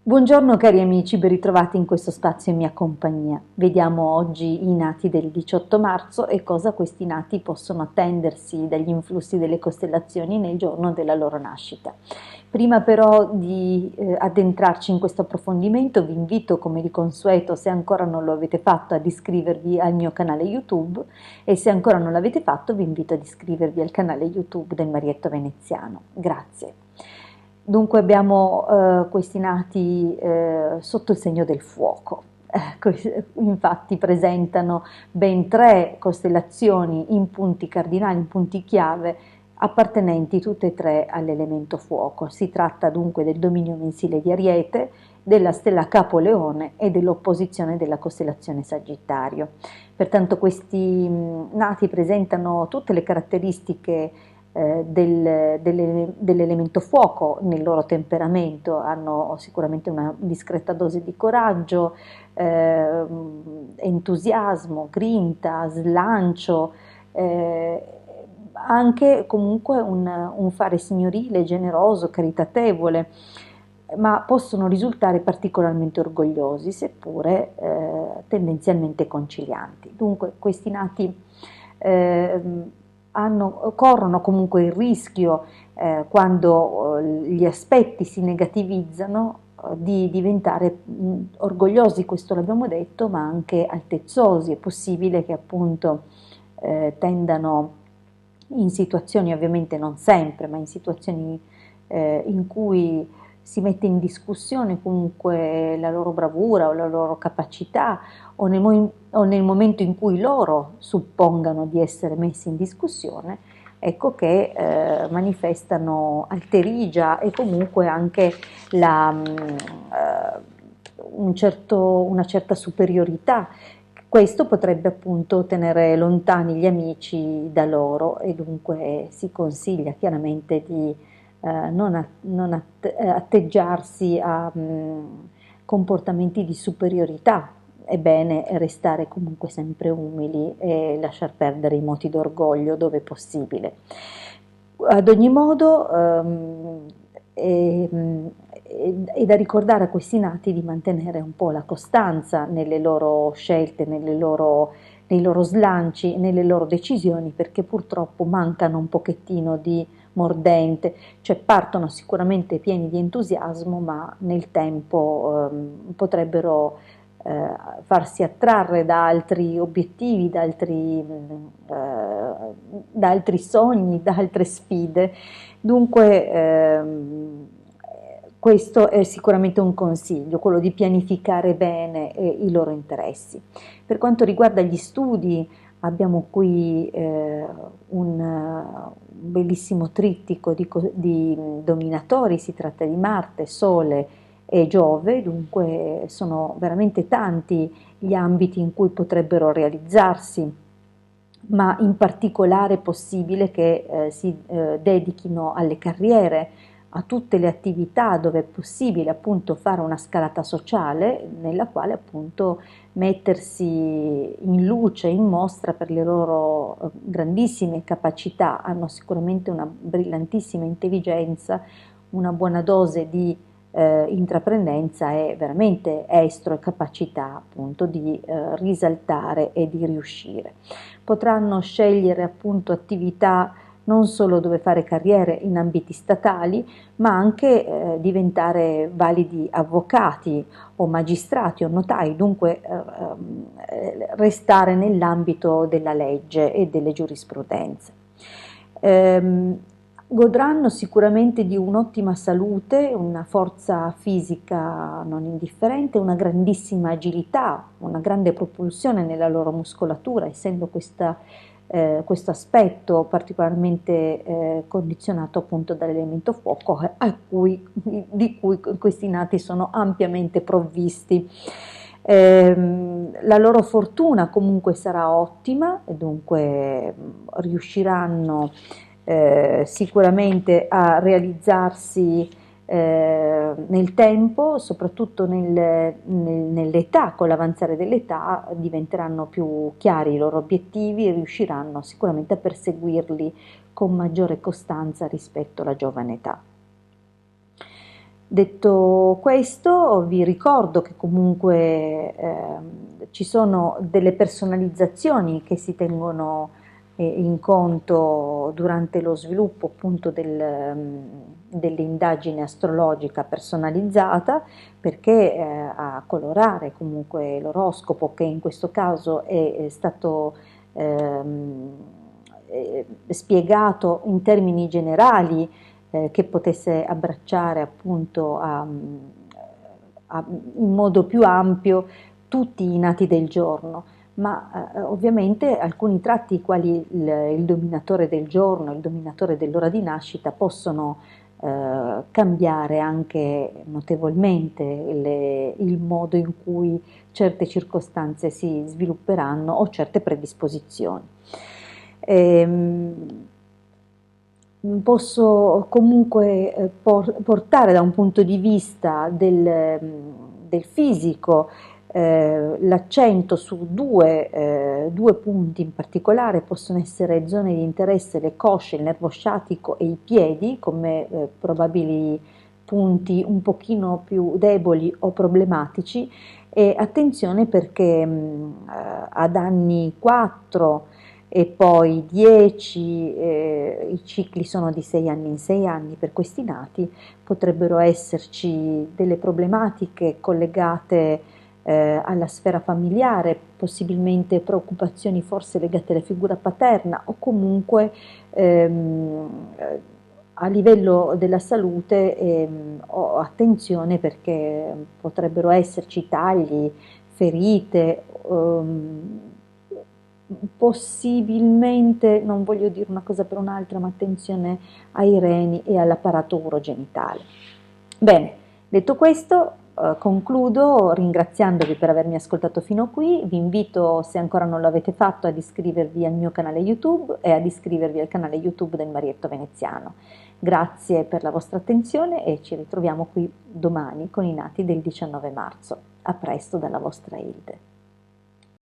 Buongiorno cari amici, ben ritrovati in questo spazio in mia compagnia. Vediamo oggi i nati del 18 marzo e cosa questi nati possono attendersi dagli influssi delle costellazioni nel giorno della loro nascita. Prima però di addentrarci in questo approfondimento vi invito come di consueto, se ancora non lo avete fatto, ad iscrivervi al mio canale YouTube e se ancora non l'avete fatto vi invito ad iscrivervi al canale YouTube del Marietto Veneziano. Grazie. Dunque abbiamo questi nati sotto il segno del fuoco. Infatti presentano ben tre costellazioni in punti cardinali, in punti chiave, appartenenti tutte e tre all'elemento fuoco. Si tratta dunque del dominio mensile di Ariete, della stella Capoleone e dell'opposizione della costellazione Sagittario. Pertanto questi nati presentano tutte le caratteristiche dell'elemento fuoco nel loro temperamento, hanno sicuramente una discreta dose di coraggio, entusiasmo, grinta, slancio, anche comunque un fare signorile, generoso, caritatevole, ma possono risultare particolarmente orgogliosi, seppure tendenzialmente concilianti. Dunque questi nati corrono comunque il rischio, quando gli aspetti si negativizzano, di diventare orgogliosi, questo l'abbiamo detto, ma anche altezzosi. È possibile che appunto tendano in situazioni, ovviamente non sempre, ma in situazioni in cui si mette in discussione comunque la loro bravura o la loro capacità, o nel momento in cui loro suppongano di essere messi in discussione, ecco che manifestano alterigia e comunque anche una certa superiorità. Questo potrebbe appunto tenere lontani gli amici da loro e dunque si consiglia chiaramente di non atteggiarsi a comportamenti di superiorità. È bene restare comunque sempre umili e lasciar perdere i moti d'orgoglio dove possibile. Ad ogni modo è da ricordare a questi nati di mantenere un po' la costanza nelle loro scelte, nei loro slanci, nelle loro decisioni, perché purtroppo mancano un pochettino di mordente, cioè partono sicuramente pieni di entusiasmo, ma nel tempo potrebbero farsi attrarre da altri obiettivi, da altri sogni, da altre sfide. Dunque questo è sicuramente un consiglio, quello di pianificare bene i loro interessi. Per quanto riguarda gli studi, abbiamo qui un bellissimo trittico di dominatori, si tratta di Marte, Sole e Giove, dunque sono veramente tanti gli ambiti in cui potrebbero realizzarsi, ma in particolare è possibile che si dedichino alle carriere, a tutte le attività dove è possibile appunto fare una scalata sociale nella quale appunto mettersi in luce, in mostra per le loro grandissime capacità. Hanno sicuramente una brillantissima intelligenza, una buona dose di intraprendenza e veramente estro e capacità appunto di risaltare e di riuscire. Potranno scegliere appunto attività non solo dove fare carriere in ambiti statali, ma anche diventare validi avvocati o magistrati o notai, dunque restare nell'ambito della legge e delle giurisprudenze. Godranno sicuramente di un'ottima salute, una forza fisica non indifferente, una grandissima agilità, una grande propulsione nella loro muscolatura, essendo questo aspetto particolarmente condizionato appunto dall'elemento fuoco, di cui questi nati sono ampiamente provvisti. La loro fortuna comunque sarà ottima e dunque riusciranno sicuramente a realizzarsi nel tempo, soprattutto nell'età, con l'avanzare dell'età diventeranno più chiari i loro obiettivi e riusciranno sicuramente a perseguirli con maggiore costanza rispetto alla giovane età. Detto questo, vi ricordo che comunque ci sono delle personalizzazioni che si tengono in conto durante lo sviluppo appunto dell'indagine astrologica personalizzata, perché a colorare comunque l'oroscopo, che in questo caso è stato spiegato in termini generali, che potesse abbracciare appunto in modo più ampio tutti i nati del giorno, ma ovviamente alcuni tratti quali il dominatore del giorno, il dominatore dell'ora di nascita possono cambiare anche notevolmente il modo in cui certe circostanze si svilupperanno o certe predisposizioni. Posso comunque portare da un punto di vista del fisico l'accento su due punti in particolare. Possono essere zone di interesse le cosce, il nervo sciatico e i piedi come probabili punti un pochino più deboli o problematici, e attenzione perché ad anni 4 e poi 10, i cicli sono di 6 anni in 6 anni per questi nati, potrebbero esserci delle problematiche collegate alla sfera familiare, possibilmente preoccupazioni forse legate alla figura paterna, o comunque a livello della salute attenzione perché potrebbero esserci tagli, ferite, possibilmente, non voglio dire una cosa per un'altra, ma attenzione ai reni e all'apparato urogenitale. Bene, detto questo, concludo ringraziandovi per avermi ascoltato fino qui. Vi invito, se ancora non l'avete fatto, ad iscrivervi al mio canale YouTube e ad iscrivervi al canale YouTube del Marietto Veneziano. Grazie per la vostra attenzione e ci ritroviamo qui domani con i nati del 19 marzo. A presto dalla vostra Hilde.